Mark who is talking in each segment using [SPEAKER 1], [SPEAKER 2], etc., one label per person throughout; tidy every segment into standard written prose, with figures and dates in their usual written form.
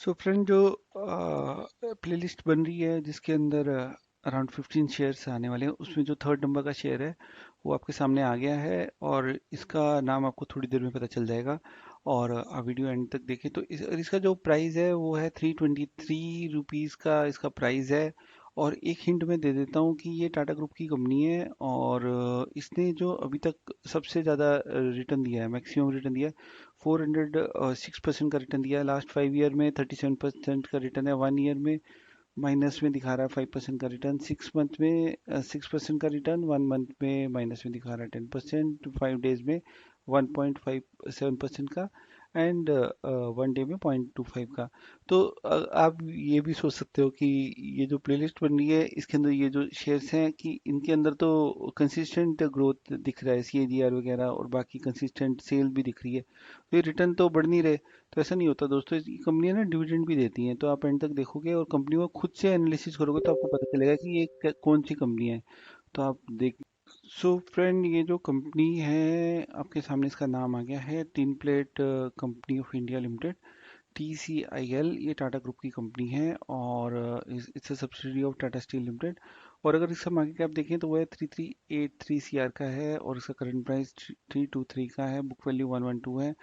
[SPEAKER 1] So friend, जो playlist बन रही है जिसके अंदर अराउंड 15 शेयर्स आने वाले हैं, उसमें जो थर्ड नंबर का शेयर है वो आपके सामने आ गया है और इसका नाम आपको थोड़ी देर में पता चल जाएगा। और आप वीडियो एंड तक देखें तो इसका जो प्राइस है वो है 323 रुपीज़ का इसका प्राइस है। और एक हिंट मैं दे देता हूँ कि ये टाटा ग्रुप की कंपनी है और इसने जो अभी तक सबसे ज़्यादा रिटर्न दिया है, मैक्सिमम रिटर्न दिया है, 406% का रिटर्न दिया है। लास्ट 5 ईयर में 37% का रिटर्न है। 1 ईयर में माइनस में दिखा रहा है 5% का रिटर्न। 6 मंथ में 6% का रिटर्न। 1 मंथ में माइनस में दिखा रहा है 10%। 5 डेज में 1.57% का एंड 1 डे में 0.25 का। तो आप ये भी सोच सकते हो कि ये जो प्लेलिस्ट बन रही है इसके अंदर ये जो शेयर्स हैं कि इनके अंदर तो कंसिस्टेंट ग्रोथ दिख रहा है, CAGR वगैरह, और बाकी कंसिस्टेंट सेल भी दिख रही है। तो ये रिटर्न तो बढ़ नहीं रहे। तो ऐसा नहीं होता दोस्तों, ये कंपनियां ना डिविडेंड भी देती हैं। तो आप एंड तक देखोगे और कंपनी को खुद से एनालिसिस करोगे तो आपको पता चलेगा कि ये कौन सी कंपनी है। तो आप देख। सो फ्रेंड, ये जो कंपनी है आपके सामने, इसका नाम आ गया है tin plate company of India limited, TCIL। ये टाटा ग्रुप की कंपनी है और it's a subsidiary of Tata steel limited. और अगर इसका मार्केट कैप देखें तो वह 3383 CR का है और इसका करंट प्राइस 323 का है। बुक वैल्यू 112 है।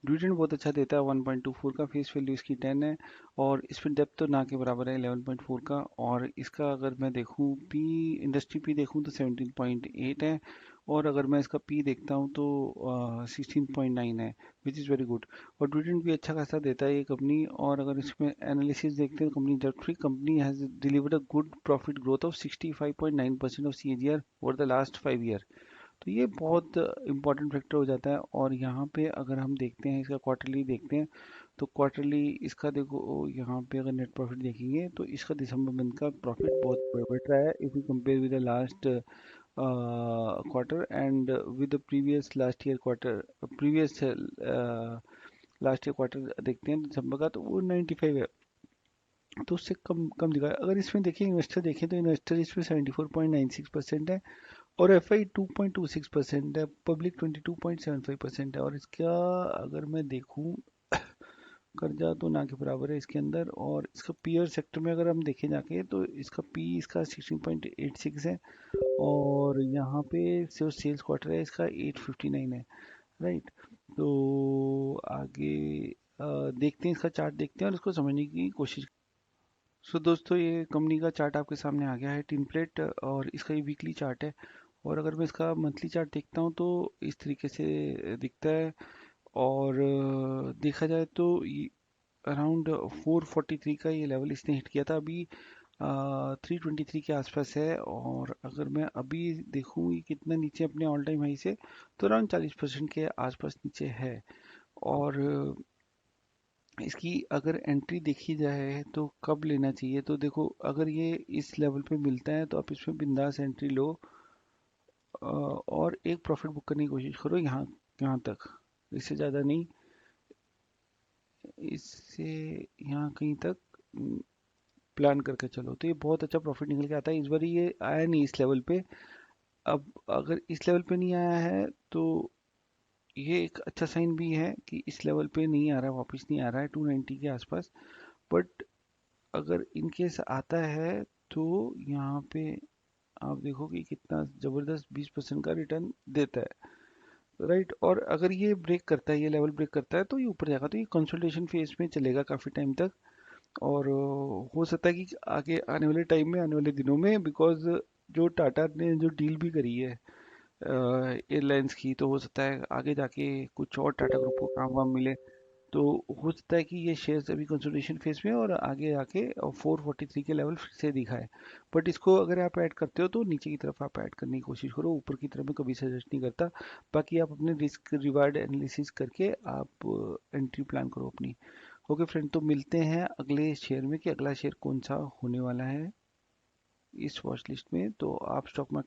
[SPEAKER 1] डिविडेंड बहुत अच्छा देता है, 1.24 का। फेस वैल्यू इसकी 10 है और इस पर डेप्थ तो ना के बराबर है, 11.4 का। और इसका अगर मैं देखूं पी, इंडस्ट्री पी देखूं तो 17.8 है। और अगर मैं इसका पी देखता हूं तो 16.9 है, विच इज़ वेरी गुड। और डिविडेंड भी अच्छा खासा देता है ये कंपनी। और अगर इसमें एनालिसिस देखते हैं, company debt free company has delivered a good profit growth of 65.9% of CAGR over the last 5 year. तो ये बहुत इंपॉर्टेंट फैक्टर हो जाता है। और यहाँ पे अगर हम देखते हैं, इसका क्वार्टरली देखते हैं तो क्वार्टरली इसका देखो, यहाँ पे अगर नेट प्रॉफिट देखेंगे तो इसका दिसंबर मंथ का प्रॉफिट बहुत बढ़ रहा है if you compare with the last quarter and with the previous last year quarter. Previous last year quarter देखते हैं दिसंबर का, तो वो 95 है। तो उससे कम कम दिखा है। अगर इसमें देखें, इन्वेस्टर देखें तो इन्वेस्टर इसमें 74.96% है और FI 2.26% है। पब्लिक 22.75% है। और इसका अगर मैं देखूं, कर्जा तो ना के बराबर है इसके अंदर। और इसका पीयर सेक्टर में अगर हम देखें जाके तो इसका पी इसका 16.86 है और यहाँ पे जो सेल्स क्वार्टर है इसका 859 है। राइट। तो आगे देखते हैं, इसका चार्ट देखते हैं और इसको समझने की कोशिश। सो दोस्तों, ये कंपनी का चार्ट आपके सामने आ गया है, टिन प्लेट, और इसका ये वीकली चार्ट है। और अगर मैं इसका मंथली चार्ट देखता हूँ तो इस तरीके से दिखता है। और देखा जाए तो अराउंड 443 का ये लेवल इसने हिट किया था। अभी 323 के आसपास है। और अगर मैं अभी देखूँ ये कितना नीचे अपने ऑल टाइम हाई से, तो अराउंड 40% के आसपास नीचे है। और इसकी अगर एंट्री देखी जाए तो कब लेना चाहिए, तो देखो, अगर ये इस लेवल पे मिलता है तो आप इसमें बिंदास एंट्री लो और एक प्रॉफिट बुक करने की कोशिश करो यहाँ यहाँ तक, इससे ज़्यादा नहीं, इससे यहाँ कहीं तक प्लान करके चलो तो ये बहुत अच्छा प्रॉफिट निकल के आता है। इस बार ये आया नहीं इस लेवल पे। अब अगर इस लेवल पे नहीं आया है तो ये एक अच्छा साइन भी है कि इस लेवल पे नहीं आ रहा है, वापस नहीं आ रहा है 290 के आसपास। बट अगर इन केस आता है तो यहाँ पे आप देखो कि कितना ज़बरदस्त 20% का रिटर्न देता है। राइट। और अगर ये ब्रेक करता है, ये लेवल ब्रेक करता है, तो ये ऊपर जाएगा। तो ये कंसोलिडेशन फेज में चलेगा काफ़ी टाइम तक। और हो सकता है कि आगे आने वाले टाइम में, आने वाले दिनों में, बिकॉज जो टाटा ने जो डील भी करी है एयरलाइंस की, तो हो सकता है आगे जाके कुछ और टाटा ग्रुप को काम वाम मिले। तो हो सकता है कि ये शेयर्स अभी कंसोलिडेशन फेज में है और आगे आके 443 के लेवल फिर से दिखाए। बट इसको अगर आप ऐड करते हो तो नीचे की तरफ आप ऐड करने की कोशिश करो, ऊपर की तरफ मैं कभी सजेस्ट नहीं करता। बाकी आप अपने रिस्क रिवार्ड एनालिसिस करके आप एंट्री प्लान करो अपनी। ओके फ्रेंड, तो मिलते हैं अगले शेयर में कि अगला शेयर कौन सा होने वाला है इस वॉच लिस्ट में। तो आप स्टॉक मार्केट